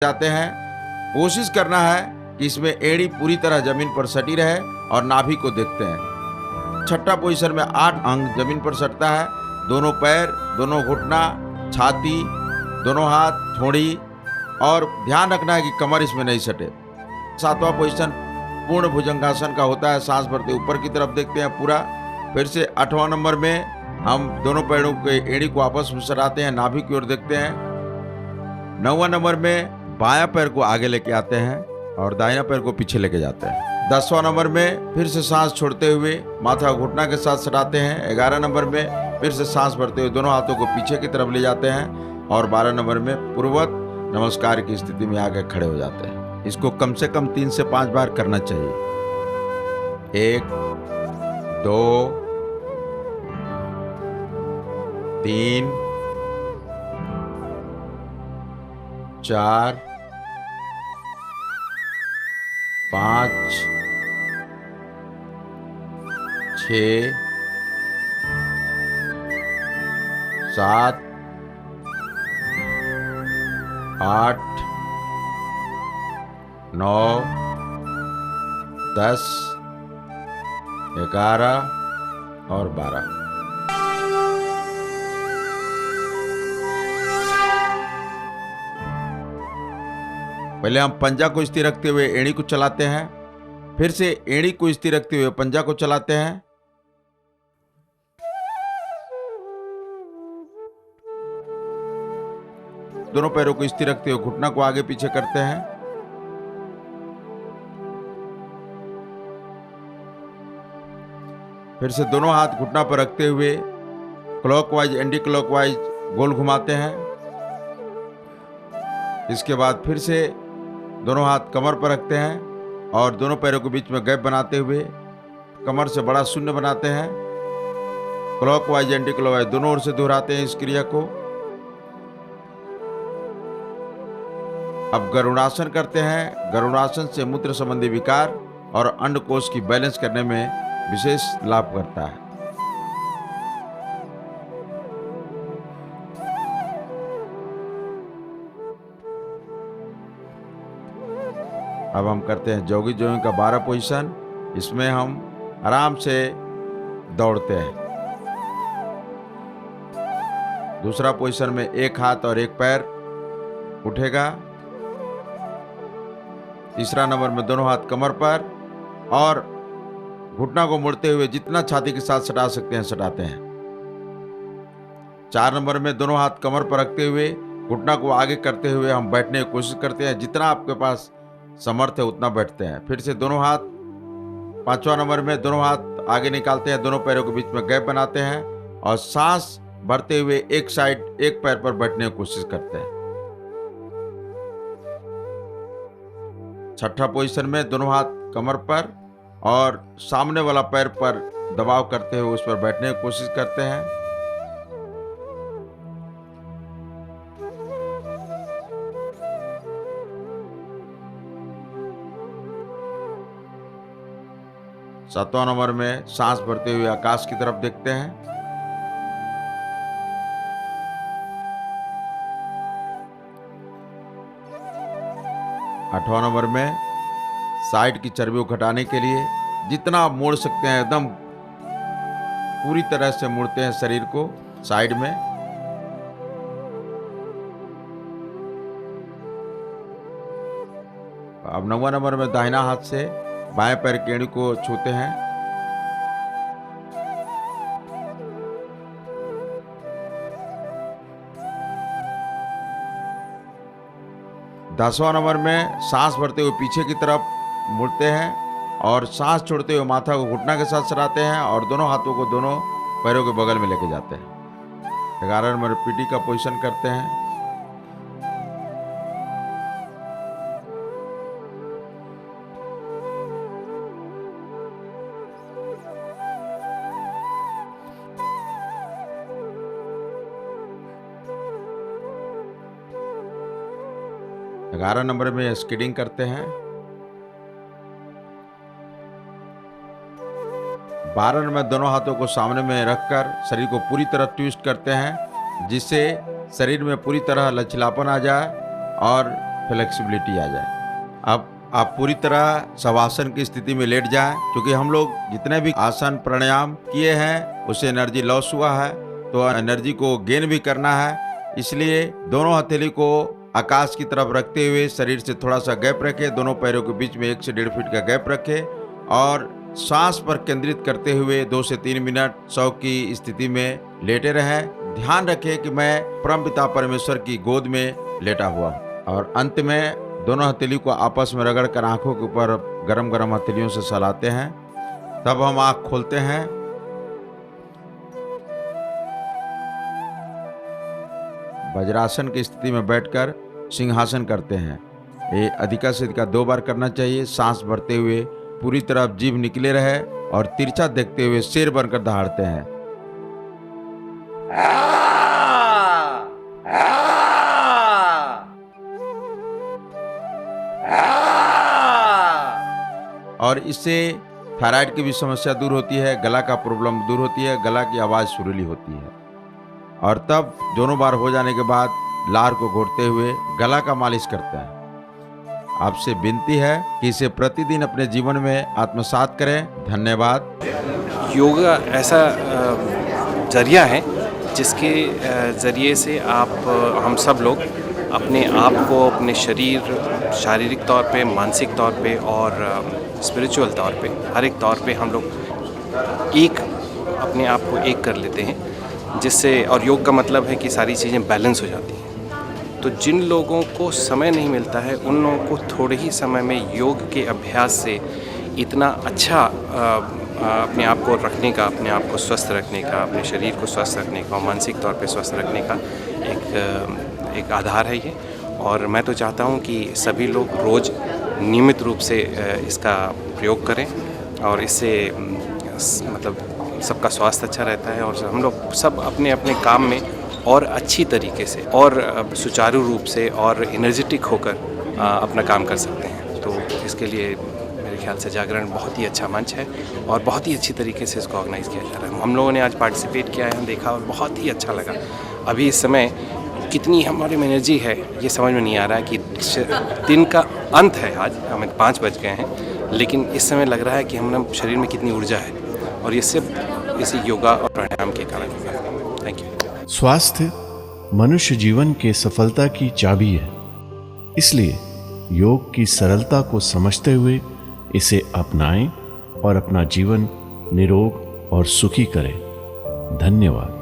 जाते हैं। कोशिश करना है कि इसमें एड़ी पूरी तरह जमीन पर सटी रहे और नाभि को देखते हैं। छठा पोजीशन में 8 अंग जमीन पर सटता है। दोनों पैर, दोनों घुटना, छाती, दोनों हाथ, ठोड़ी और ध्यान रखना है कि कमर इसमें नहीं सटे। 7वां पोजीशन पूर्ण भुजंगासन का होता है। सांस भरते ऊपर की तरफ देखते हैं पूरा। फिर से 8वां नंबर में हम दोनों पैरों के एड़ी को आपस में सटाते हैं, नाभि की ओर देखते हैं। 9वां नंबर में बायां पैर को आगे लेके आते हैं और दाहिना पैर को पीछे लेके जाते हैं। 10वां नंबर में फिर से सांस छोड़ते हुए माथा घुटना के साथ सटाते हैं। 11 नंबर में फिर से सांस भरते हुए दोनों हाथों को पीछे की तरफ ले जाते हैं और 12 नंबर में पूर्ववत नमस्कार की स्थिति में आके खड़े हो जाते हैं। इसको कम से कम 3 से 5 बार करना चाहिए। 1, 2, 3, 4, 5, 6, 7, 8, 9, 10, 11 और 12। पहले हम पंजा को स्थिर रखते हुए एड़ी को चलाते हैं, फिर से एड़ी को स्थिर रखते हुए पंजा को चलाते हैं। दोनों पैरों को स्थिर रखते हुए घुटना को आगे पीछे करते हैं। फिर से दोनों हाथ घुटना पर रखते हुए क्लॉकवाइज एंटी क्लॉकवाइज गोल घुमाते हैं। इसके बाद फिर से दोनों हाथ कमर पर रखते हैं और दोनों पैरों के बीच में गैप बनाते हुए कमर से बड़ा शून्य बनाते हैं। क्लॉकवाइज एंटी क्लॉकवाइज दोनों ओर से दोहराते हैं इस क्रिया को। अब गरुड़ासन करते हैं। गरुड़ासन से मूत्र संबंधी विकार और अंडकोश की बैलेंस करने में विशेष लाभ करता है। अब हम करते हैं जोगी जोगी का 12 पोजीशन। इसमें हम आराम से दौड़ते हैं। दूसरा पोजीशन में एक हाथ और एक पैर उठेगा। तीसरा नंबर में दोनों हाथ कमर पर और घुटना को मुड़ते हुए जितना छाती के साथ सटा सकते हैं सटाते हैं। 4 नंबर में दोनों हाथ कमर पर रखते हुए घुटना को आगे करते हुए हम बैठने की कोशिश करते हैं। जितना आपके पास समर्थ है उतना बैठते हैं। फिर से दोनों हाथ 5वां नंबर में दोनों हाथ आगे निकालते हैं, दोनों पैरों के बीच में गैप बनाते हैं और सांस भरते हुए एक साइड एक पैर पर बैठने की कोशिश करते हैं। 6ठा पोजीशन में दोनों हाथ कमर पर और सामने वाला पैर पर दबाव करते हुए उस पर बैठने की कोशिश करते हैं। सातवां नंबर में सांस भरते हुए आकाश की तरफ देखते हैं। आठवां नंबर में साइड की चर्बी को घटाने के लिए जितना आप मोड़ सकते हैं एकदम पूरी तरह से मोड़ते हैं शरीर को साइड में। अब 9वां नंबर में दाहिना हाथ से बाएं पैर की एड़ी को छूते हैं। 10वां नंबर में सांस भरते हुए पीछे की तरफ मुड़ते हैं और सांस छोड़ते हुए माथा को घुटना के साथ सराते हैं और दोनों हाथों को दोनों पैरों के बगल में लेके जाते हैं। 11 नंबर पीटी का पोजीशन करते हैं। ग्यारह नंबर में स्किडिंग करते हैं। 12 नंबर में दोनों हाथों को सामने में रखकर शरीर को पूरी तरह ट्विस्ट करते हैं, जिससे शरीर में पूरी तरह लचीलापन आ जाए और फ्लेक्सिबिलिटी आ जाए। अब आप पूरी तरह शवासन की स्थिति में लेट जाएं, क्योंकि हम लोग जितने भी आसन प्राणायाम किए हैं उससे एनर्जी लॉस हुआ है, तो एनर्जी को गेन भी करना है। इसलिए दोनों हथेली को आकाश की तरफ रखते हुए शरीर से थोड़ा सा गैप रखें, दोनों पैरों के बीच में 1 से 1.5 फीट का गैप रखें और सांस पर केंद्रित करते हुए 2 से 3 मिनट शव की स्थिति में लेटे रहें। ध्यान रखें कि मैं परमपिता परमेश्वर की गोद में लेटा हुआ हूँ। और अंत में दोनों हथेली को आपस में रगड़कर आंखों के ऊपर गरम गरम हथेलियों से सहलाते हैं। तब हम आंख खोलते हैं। वज्रासन की स्थिति में बैठकर सिंहासन करते हैं। ये अधिका से अधिका 2 बार करना चाहिए। सांस भरते हुए पूरी तरफ जीभ निकले रहे और तिरछा देखते हुए शेर बनकर दहाड़ते हैं। और इससे थायराइड की भी समस्या दूर होती है, गला का प्रॉब्लम दूर होती है, गला की आवाज़ सुरीली होती है। और तब दोनों बार हो जाने के बाद लार को घोटते हुए गला का मालिश करते हैं। आपसे विनती है कि इसे प्रतिदिन अपने जीवन में आत्मसात करें। धन्यवाद। योगा ऐसा जरिया है जिसके ज़रिए से हम सब लोग अपने आप को, अपने शरीर, शारीरिक तौर पे, मानसिक तौर पे और स्पिरिचुअल तौर पे, हर एक तौर पे हम लोग अपने आप को एक कर लेते हैं, जिससे, और योग का मतलब है कि सारी चीज़ें बैलेंस हो जाती हैं। तो जिन लोगों को समय नहीं मिलता है उन लोगों को थोड़े ही समय में योग के अभ्यास से इतना अच्छा अपने आप को रखने का, अपने आप को स्वस्थ रखने का, अपने शरीर को स्वस्थ रखने का और मानसिक तौर पे स्वस्थ रखने का एक आधार है ये। और मैं तो चाहता हूँ कि सभी लोग रोज़ नियमित रूप से इसका प्रयोग करें और इससे मतलब सबका स्वास्थ्य अच्छा रहता है और हम लोग सब अपने अपने काम में और अच्छी तरीके से और सुचारू रूप से और एनर्जेटिक होकर अपना काम कर सकते हैं। तो इसके लिए मेरे ख्याल से जागरण बहुत ही अच्छा मंच है और बहुत ही अच्छी तरीके से इसको ऑर्गेनाइज़ किया जा रहा है। हम लोगों ने आज पार्टिसिपेट किया है, देखा और बहुत ही अच्छा लगा। अभी इस समय कितनी हमारे में एनर्जी है ये समझ में नहीं आ रहा है कि दिन का अंत है। आज हमें 5 बज गए हैं, लेकिन इस समय लग रहा है कि हमारे शरीर में कितनी ऊर्जा है और ये सिर्फ इसी योगा और प्राणायाम के कारण होगा। Thank you. स्वास्थ्य मनुष्य जीवन के सफलता की चाबी है, इसलिए योग की सरलता को समझते हुए इसे अपनाएं और अपना जीवन निरोग और सुखी करें। धन्यवाद।